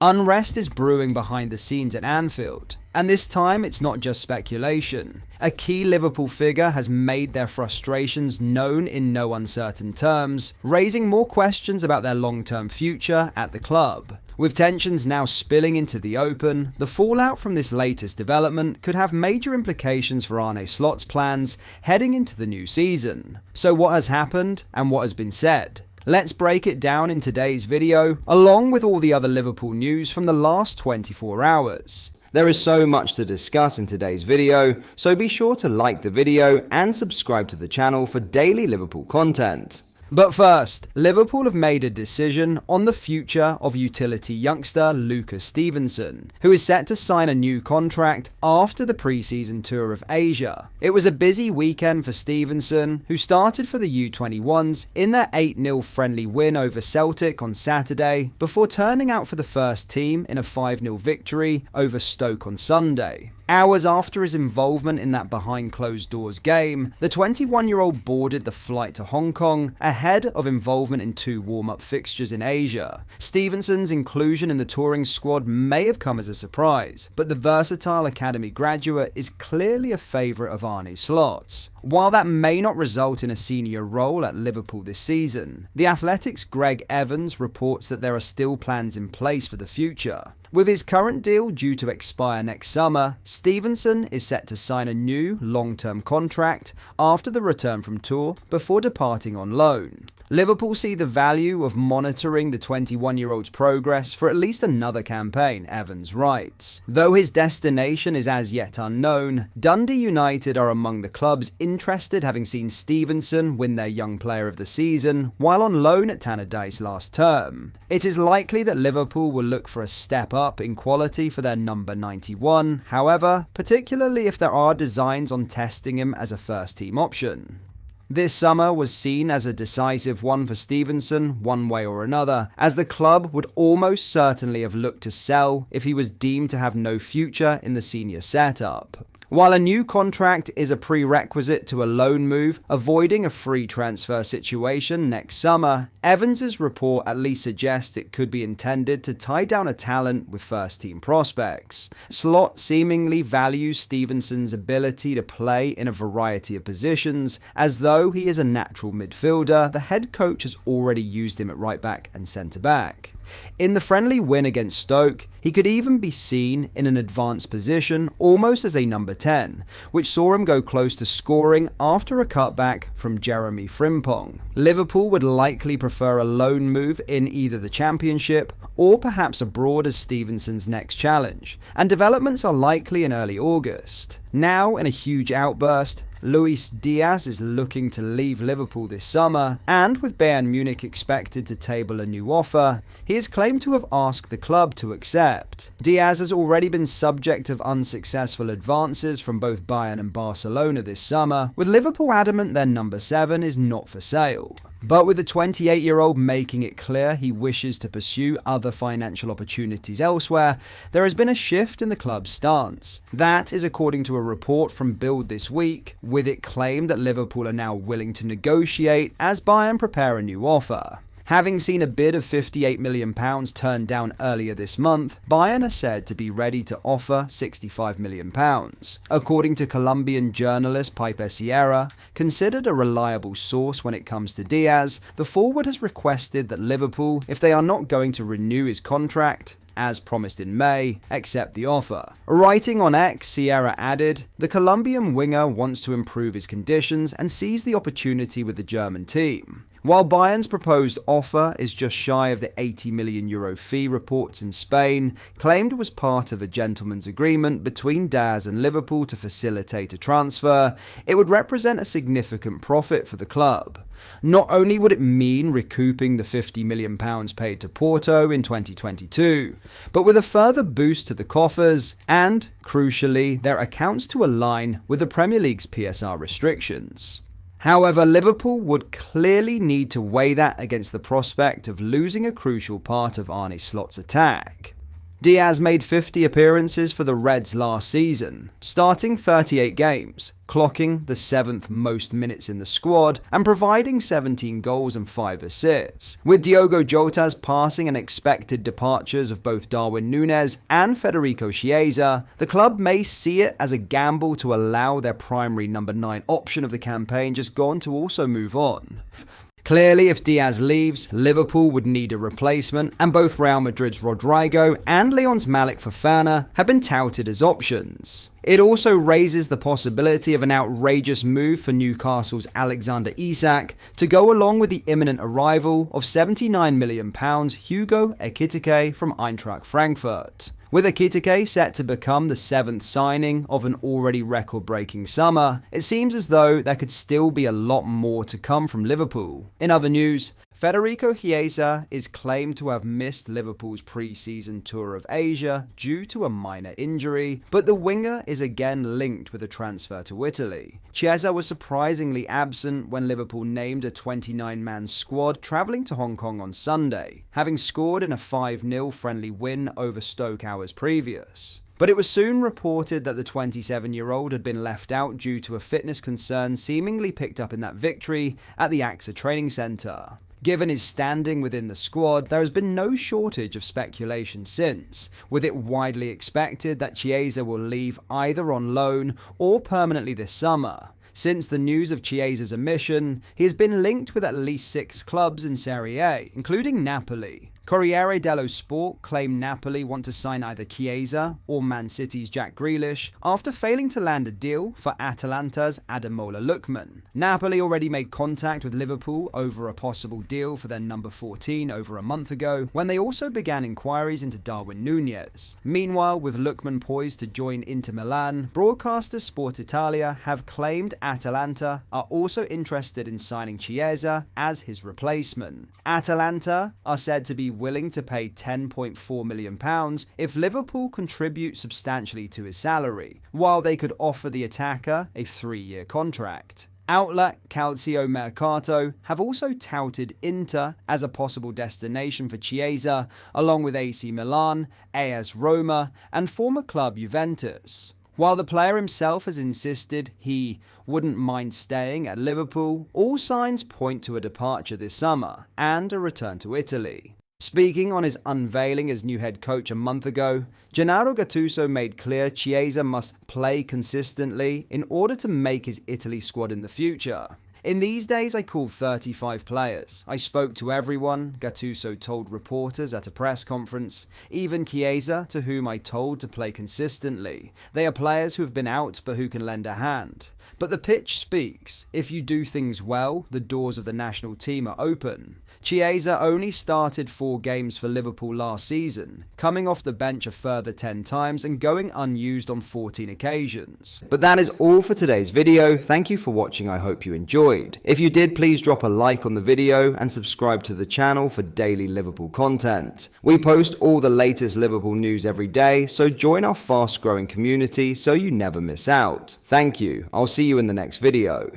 Unrest is brewing behind the scenes at Anfield, and this time it's not just speculation. A key Liverpool figure has made their frustrations known in no uncertain terms, raising more questions about their long-term future at the club. With tensions now spilling into the open, the fallout from this latest development could have major implications for Arne Slot's plans heading into the new season. So what has happened and what has been said? Let's break it down in today's video, along with all the other Liverpool news from the last 24 hours. There is so much to discuss in today's video, so be sure to like the video and subscribe to the channel for daily Liverpool content. But first, Liverpool have made a decision on the future of utility youngster Lucas Stevenson, who is set to sign a new contract after the pre-season tour of Asia. It was a busy weekend for Stevenson, who started for the U21s in their 8-0 friendly win over Celtic on Saturday, before turning out for the first team in a 5-0 victory over Stoke on Sunday. Hours after his involvement in that behind closed doors game, the 21-year-old boarded the flight to Hong Kong ahead of involvement in 2 warm-up fixtures in Asia. Stevenson's inclusion in the touring squad may have come as a surprise, but the versatile academy graduate is clearly a favourite of Arne Slot's. While that may not result in a senior role at Liverpool this season, The Athletic's Greg Evans reports that there are still plans in place for the future. With his current deal due to expire next summer, Stevenson is set to sign a new long-term contract after the return from tour before departing on loan. Liverpool see the value of monitoring the 21-year-old's progress for at least another campaign, Evans writes. Though his destination is as yet unknown, Dundee United are among the clubs interested, having seen Stevenson win their Young Player of the Season while on loan at Tannadice last term. It is likely that Liverpool will look for a step up in quality for their number 91, however, particularly if there are designs on testing him as a first-team option. This summer was seen as a decisive one for Stevenson, one way or another, as the club would almost certainly have looked to sell if he was deemed to have no future in the senior setup. While a new contract is a prerequisite to a loan move, avoiding a free transfer situation next summer, Evans's report at least suggests it could be intended to tie down a talent with first-team prospects. Slot seemingly values Stevenson's ability to play in a variety of positions, as though he is a natural midfielder. The head coach has already used him at right-back and centre-back. In the friendly win against Stoke, he could even be seen in an advanced position, almost as a number 10, which saw him go close to scoring after a cutback from Jeremy Frimpong. Liverpool would likely prefer a loan move in either the Championship or perhaps abroad as Stevenson's next challenge, and developments are likely in early August. Now, in a huge outburst, Luis Diaz is looking to leave Liverpool this summer, and with Bayern Munich expected to table a new offer, he is claimed to have asked the club to accept. Diaz has already been subject of unsuccessful advances from both Bayern and Barcelona this summer, with Liverpool adamant their number 7 is not for sale. But with the 28-year-old making it clear he wishes to pursue other financial opportunities elsewhere, there has been a shift in the club's stance. That is according to a report from Bild this week, with it claimed that Liverpool are now willing to negotiate as Bayern prepare a new offer. Having seen a bid of £58 million turned down earlier this month, Bayern are said to be ready to offer £65 million. According to Colombian journalist Piper Sierra, considered a reliable source when it comes to Diaz, the forward has requested that Liverpool, if they are not going to renew his contract, as promised in May, accept the offer. Writing on X, Sierra added, "The Colombian winger wants to improve his conditions and sees the opportunity with the German team." While Bayern's proposed offer is just shy of the €80 million fee, reports in Spain claimed was part of a gentleman's agreement between Diaz and Liverpool to facilitate a transfer, it would represent a significant profit for the club. Not only would it mean recouping the £50 million paid to Porto in 2022, but with a further boost to the coffers and, crucially, their accounts to align with the Premier League's PSR restrictions. However, Liverpool would clearly need to weigh that against the prospect of losing a crucial part of Arne Slot's attack. Diaz made 50 appearances for the Reds last season, starting 38 games, clocking the 7th most minutes in the squad and providing 17 goals and 5 assists. With Diogo Jota's passing and expected departures of both Darwin Núñez and Federico Chiesa, the club may see it as a gamble to allow their primary number 9 option of the campaign just gone to also move on. Clearly, if Diaz leaves, Liverpool would need a replacement, and both Real Madrid's Rodrigo and Lyon's Malik Fofana have been touted as options. It also raises the possibility of an outrageous move for Newcastle's Alexander Isak to go along with the imminent arrival of £79 million Hugo Ekitike from Eintracht Frankfurt. With Ekitike set to become the 7th signing of an already record-breaking summer, it seems as though there could still be a lot more to come from Liverpool. In other news, Federico Chiesa is claimed to have missed Liverpool's pre-season tour of Asia due to a minor injury, but the winger is again linked with a transfer to Italy. Chiesa was surprisingly absent when Liverpool named a 29-man squad travelling to Hong Kong on Sunday, having scored in a 5-0 friendly win over Stoke hours previous. But it was soon reported that the 27-year-old had been left out due to a fitness concern seemingly picked up in that victory at the AXA training centre. Given his standing within the squad, there has been no shortage of speculation since, with it widely expected that Chiesa will leave either on loan or permanently this summer. Since the news of Chiesa's omission, he has been linked with at least 6 clubs in Serie A, including Napoli. Corriere dello Sport claim Napoli want to sign either Chiesa or Man City's Jack Grealish after failing to land a deal for Atalanta's Ademola Lookman. Napoli already made contact with Liverpool over a possible deal for their number 14 over a month ago, when they also began inquiries into Darwin Núñez. Meanwhile, with Lookman poised to join Inter Milan, broadcaster Sport Italia have claimed Atalanta are also interested in signing Chiesa as his replacement. Atalanta are said to be willing to pay £10.4 million if Liverpool contribute substantially to his salary, while they could offer the attacker a 3-year contract. Outlet Calcio Mercato have also touted Inter as a possible destination for Chiesa, along with AC Milan, AS Roma, and former club Juventus. While the player himself has insisted he wouldn't mind staying at Liverpool, all signs point to a departure this summer and a return to Italy. Speaking on his unveiling as new head coach a month ago, Gennaro Gattuso made clear Chiesa must play consistently in order to make his Italy squad in the future. In these days, I called 35 players. I spoke to everyone, Gattuso told reporters at a press conference, even Chiesa, to whom I told to play consistently. They are players who have been out but who can lend a hand. But the pitch speaks. If you do things well, the doors of the national team are open. Chiesa only started 4 games for Liverpool last season, coming off the bench a further 10 times and going unused on 14 occasions. But that is all for today's video. Thank you for watching. I hope you enjoyed. If you did, please drop a like on the video and subscribe to the channel for daily Liverpool content. We post all the latest Liverpool news every day, so join our fast growing community so you never miss out. Thank you. I'll see you in the next video.